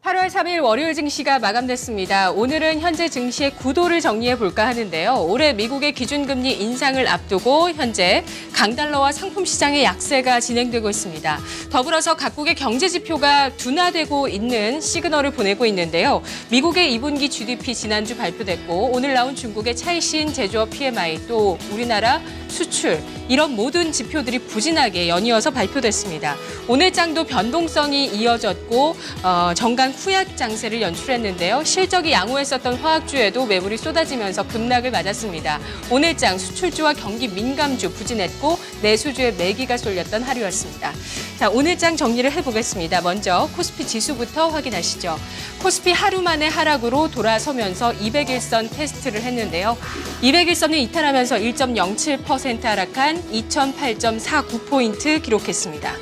8월 3일 월요일 증시가 마감됐습니다. 오늘은 현재 증시의 구도를 정리해 볼까 하는데요. 올해 미국의 기준금리 인상을 앞두고 현재 강달러와 상품 시장의 약세가 진행되고 있습니다. 더불어서 각국의 경제 지표가 둔화되고 있는 시그널을 보내고 있는데요. 미국의 2분기 GDP 지난주 발표됐고 오늘 나온 중국의 차이신 제조업 PMI 또 우리나라 수출 이런 모든 지표들이 부진하게 연이어서 발표됐습니다. 오늘 장도 변동성이 이어졌고 정강 후약 장세를 연출했는데요. 실적이 양호했었던 화학주에도 매물이 쏟아지면서 급락을 맞았습니다. 오늘 장 수출주와 경기 민감주 부진했고 내수주의 매기가 쏠렸던 하루였습니다. 자, 오늘 장 정리를 해보겠습니다. 먼저 코스피 지수부터 확인하시죠. 코스피 하루 만에 하락으로 돌아서면서 200일선 테스트를 했는데요. 200일선을 이탈하면서 1.07% 하락한 2008.49포인트 기록했습니다.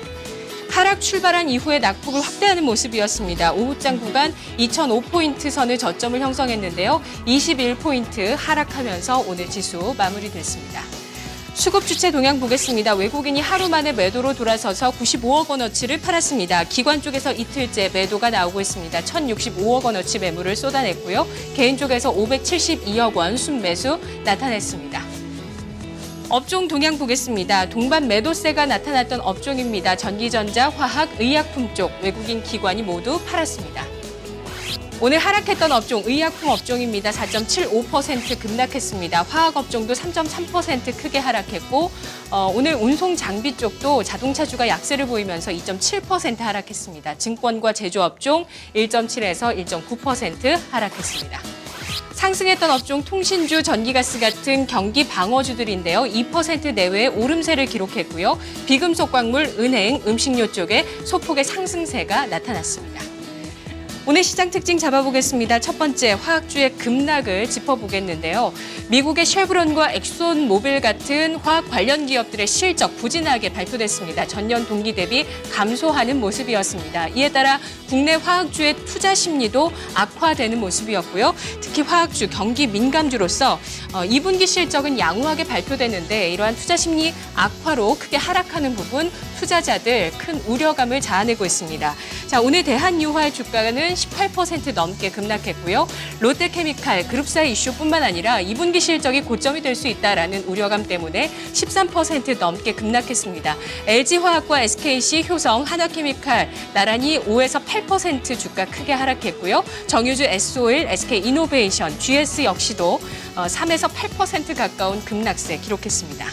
하락 출발한 이후에 낙폭을 확대하는 모습이었습니다. 오후장 구간 2005포인트 선을 저점을 형성했는데요. 21포인트 하락하면서 오늘 지수 마무리됐습니다. 수급 주체 동향 보겠습니다. 외국인이 하루 만에 매도로 돌아서서 95억 원어치를 팔았습니다. 기관 쪽에서 이틀째 매도가 나오고 있습니다. 1,065억 원어치 매물을 쏟아냈고요. 개인 쪽에서 572억 원 순매수 나타냈습니다. 업종 동향 보겠습니다. 동반 매도세가 나타났던 업종입니다. 전기전자, 화학, 의약품 쪽 외국인 기관이 모두 팔았습니다. 오늘 하락했던 업종, 의약품 업종입니다. 4.75% 급락했습니다. 화학 업종도 3.3% 크게 하락했고 오늘 운송 장비 쪽도 자동차주가 약세를 보이면서 2.7% 하락했습니다. 증권과 제조업종 1.7에서 1.9% 하락했습니다. 상승했던 업종 통신주, 전기가스 같은 경기 방어주들인데요. 2% 내외의 오름세를 기록했고요. 비금속 광물, 은행, 음식료 쪽에 소폭의 상승세가 나타났습니다. 오늘 시장 특징 잡아보겠습니다. 첫 번째, 화학주의 급락을 짚어보겠는데요. 미국의 쉐브론과 엑손 모빌 같은 화학 관련 기업들의 실적 부진하게 발표됐습니다. 전년 동기 대비 감소하는 모습이었습니다. 이에 따라 국내 화학주의 투자 심리도 악화되는 모습이었고요. 특히 화학주, 경기 민감주로서 2분기 실적은 양호하게 발표됐는데 이러한 투자 심리 악화로 크게 하락하는 부분 투자자들 큰 우려감을 자아내고 있습니다. 자, 오늘 대한유화의 주가는 18% 넘게 급락했고요. 롯데케미칼 그룹사의 이슈뿐만 아니라 2분기 실적이 고점이 될 수 있다라는 우려감 때문에 13% 넘게 급락했습니다. LG화학과 SKC, 효성, 한화케미칼 나란히 5에서 8% 주가 크게 하락했고요. 정유주 S-오일, SK이노베이션, GS 역시도 3에서 8% 가까운 급락세 기록했습니다.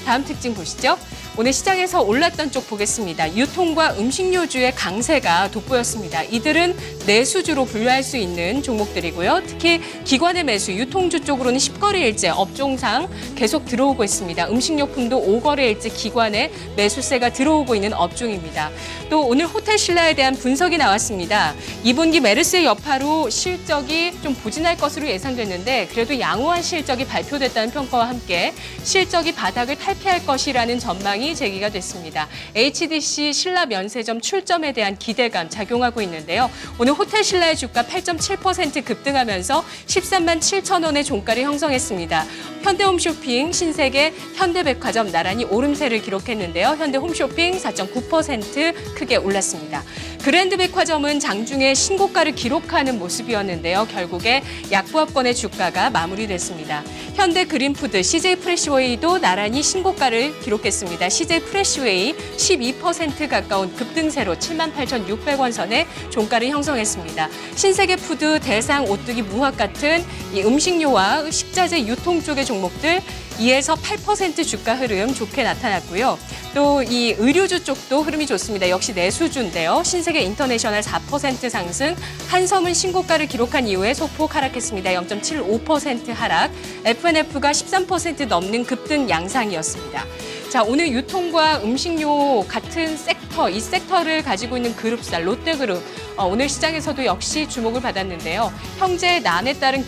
다음 특징 보시죠. 오늘 시장에서 올랐던 쪽 보겠습니다. 유통과 음식료주의 강세가 돋보였습니다. 이들은 내수주로 분류할 수 있는 종목들이고요. 특히 기관의 매수, 유통주 쪽으로는 10거래일째 업종상 계속 들어오고 있습니다. 음식료품도 5거래일째 기관의 매수세가 들어오고 있는 업종입니다. 또 오늘 호텔신라에 대한 분석이 나왔습니다. 2분기 메르스의 여파로 실적이 좀 부진할 것으로 예상됐는데 그래도 양호한 실적이 발표됐다는 평가와 함께 실적이 바닥을 탈피할 것이라는 전망이 제기가 됐습니다. HDC 신라 면세점 출점에 대한 기대감 작용하고 있는데요. 오늘 호텔신라의 주가 8.7% 급등하면서 13만 7천 원의 종가를 형성했습니다. 현대홈쇼핑, 신세계, 현대백화점 나란히 오름세를 기록했는데요. 현대홈쇼핑 4.9% 크게 올랐습니다. 그랜드백화점은 장중에 신고가를 기록하는 모습이었는데요. 결국에 약부합권의 주가가 마무리됐습니다. 현대그린푸드, CJ프레시웨이도 나란히 신고가를 기록했습니다. CJ프레시웨이 12% 가까운 급등세로 78,600원 선의 종가를 형성했습니다. 신세계푸드, 대상, 오뚜기, 무학 같은 이 음식료와 식자재 유통 쪽의 종목들 2에서 8% 주가 흐름 좋게 나타났고요. 또 이 의류주 쪽도 흐름이 좋습니다. 역시 내수주인데요. 신세계 인터내셔널 4% 상승, 한섬은 신고가를 기록한 이후에 소폭 하락했습니다. 0.75% 하락, FNF가 13% 넘는 급등 양상이었습니다. 자, 오늘 유통과 음식료 같은 섹터, 이 섹터를 가지고 있는 그룹사 롯데그룹 오늘 시장에서도 역시 주목을 받았는데요. 형제의 난에 따른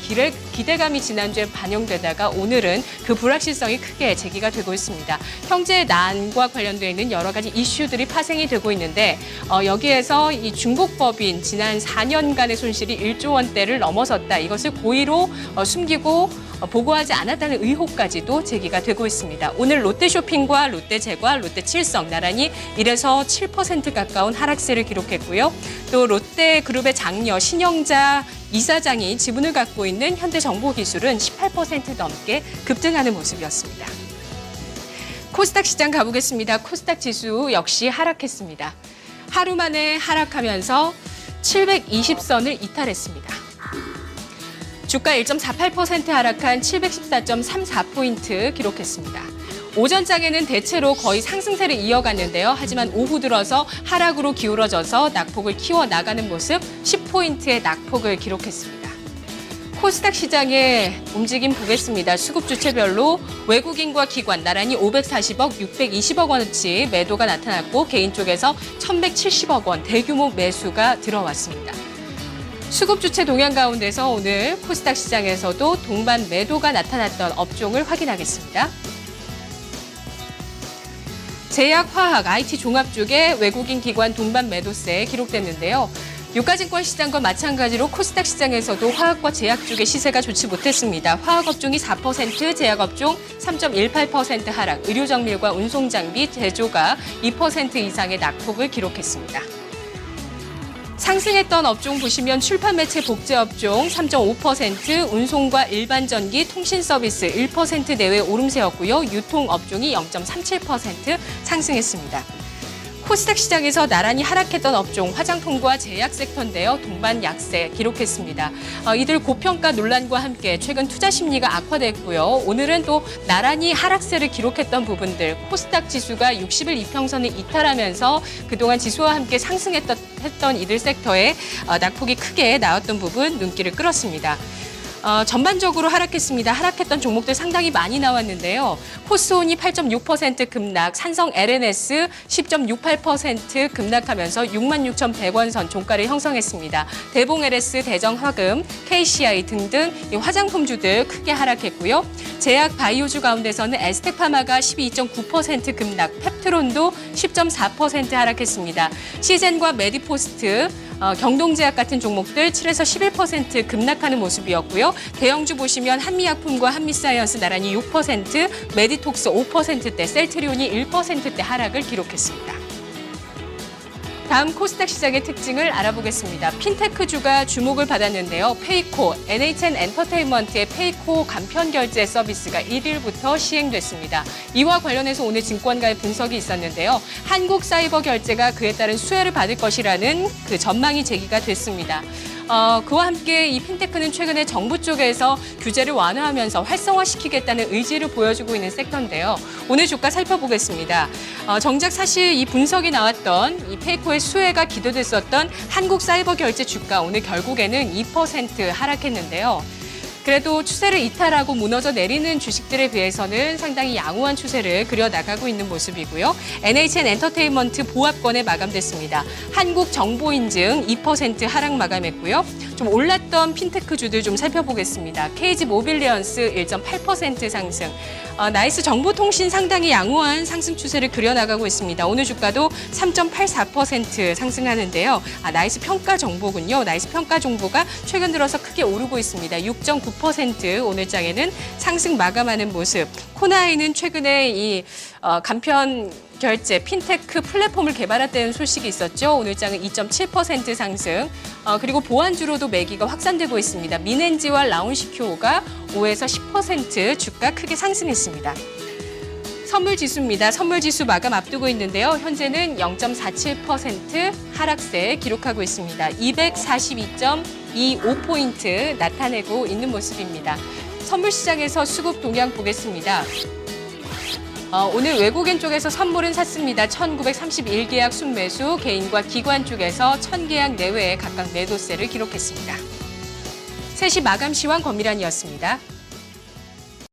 기대감이 지난주에 반영되다가 오늘은 그 불확실성이 크게 제기가 되고 있습니다. 형제의 난과 관련되어 있는 여러 가지 이슈들이 파생이 되고 있는데 여기에서 이 중국법인 지난 4년간의 손실이 1조 원대를 넘어섰다. 이것을 고의로 숨기고 보고하지 않았다는 의혹까지도 제기가 되고 있습니다. 오늘 롯데쇼핑과 롯데제과, 롯데칠성 나란히 1에서 7% 가까운 하락세를 기록했고요. 또 롯데그룹의 장녀 신영자 이사장이 지분을 갖고 있는 현대정보기술은 18% 넘게 급등하는 모습이었습니다. 코스닥 시장 가보겠습니다. 코스닥 지수 역시 하락했습니다. 하루 만에 하락하면서 720선을 이탈했습니다. 주가 1.48% 하락한 714.34포인트 기록했습니다. 오전장에는 대체로 거의 상승세를 이어갔는데요. 하지만 오후 들어서 하락으로 기울어져서 낙폭을 키워나가는 모습 10포인트의 낙폭을 기록했습니다. 코스닥 시장의 움직임 보겠습니다. 수급 주체별로 외국인과 기관 나란히 540억, 620억 원어치 매도가 나타났고 개인 쪽에서 1,170억 원 대규모 매수가 들어왔습니다. 수급 주체 동향 가운데서 오늘 코스닥 시장에서도 동반 매도가 나타났던 업종을 확인하겠습니다. 제약, 화학, IT 종합 쪽에 외국인 기관 동반 매도세 기록됐는데요. 유가증권 시장과 마찬가지로 코스닥 시장에서도 화학과 제약 쪽의 시세가 좋지 못했습니다. 화학업종이 4%, 제약업종 3.18% 하락, 의료정밀과 운송장비, 제조가 2% 이상의 낙폭을 기록했습니다. 상승했던 업종 보시면 출판 매체 복제업종 3.5%, 운송과 일반 전기, 통신 서비스 1% 내외 오름세였고요. 유통업종이 0.37% 상승했습니다. 코스닥 시장에서 나란히 하락했던 업종 화장품과 제약 섹터인데요. 동반 약세 기록했습니다. 이들 고평가 논란과 함께 최근 투자 심리가 악화됐고요. 오늘은 또 나란히 하락세를 기록했던 부분들 코스닥 지수가 60일 이평선을 이탈하면서 그동안 지수와 함께 상승했던 이들 섹터에 낙폭이 크게 나왔던 부분 눈길을 끌었습니다. 전반적으로 하락했습니다. 하락했던 종목들 상당히 많이 나왔는데요. 코스온이 8.6% 급락, 삼성 LNS 10.68% 급락하면서 66,100원 선 종가를 형성했습니다. 대봉 LS, 대정화금, KCI 등등 화장품주들 크게 하락했고요. 제약 바이오주 가운데서는 에스텍파마가 12.9% 급락, 펩트론도 10.4% 하락했습니다. 시젠과 메디포스트, 경동제약 같은 종목들 7에서 11% 급락하는 모습이었고요. 대형주 보시면 한미약품과 한미사이언스 나란히 6%, 메디톡스 5%대, 셀트리온이 1%대 하락을 기록했습니다. 다음 코스닥 시장의 특징을 알아보겠습니다. 핀테크주가 주목을 받았는데요. 페이코, NHN 엔터테인먼트의 페이코 간편 결제 서비스가 1일부터 시행됐습니다. 이와 관련해서 오늘 증권가의 분석이 있었는데요. 한국 사이버 결제가 그에 따른 수혜를 받을 것이라는 그 전망이 제기가 됐습니다. 그와 함께 이 핀테크는 최근에 정부 쪽에서 규제를 완화하면서 활성화시키겠다는 의지를 보여주고 있는 섹터인데요. 오늘 주가 살펴보겠습니다. 정작 사실 이 분석이 나왔던 이 페이코의 수혜가 기대됐었던 한국 사이버 결제 주가 오늘 결국에는 2% 하락했는데요. 그래도 추세를 이탈하고 무너져 내리는 주식들에 비해서는 상당히 양호한 추세를 그려나가고 있는 모습이고요. NHN 엔터테인먼트 보합권에 마감됐습니다. 한국정보인증 2% 하락 마감했고요. 좀 올랐던 핀테크주들 좀 살펴보겠습니다. KG 모빌리언스 1.8% 상승. 나이스 정보통신 상당히 양호한 상승 추세를 그려나가고 있습니다. 오늘 주가도 3.84% 상승하는데요. 나이스 평가 정보군요. 나이스 평가 정보가 최근 들어서 크게 오르고 있습니다. 6.9% 오늘 장에는 상승 마감하는 모습. 코나이는 최근에 이 간편 결제 핀테크 플랫폼을 개발했다는 소식이 있었죠. 오늘 장은 2.7% 상승. 그리고 보안주로도 매기가 확산되고 있습니다. 민엔지와 라운시큐오가 5에서 10% 주가 크게 상승했습니다. 선물지수입니다. 선물지수 마감 앞두고 있는데요. 현재는 0.47% 하락세 기록하고 있습니다. 242.25포인트 나타내고 있는 모습입니다. 선물시장에서 수급 동향 보겠습니다. 오늘 외국인 쪽에서 선물은 샀습니다. 1931계약 순매수, 개인과 기관 쪽에서 1000계약 내외에 각각 매도세를 기록했습니다. 3시 마감 시황 권미란이었습니다.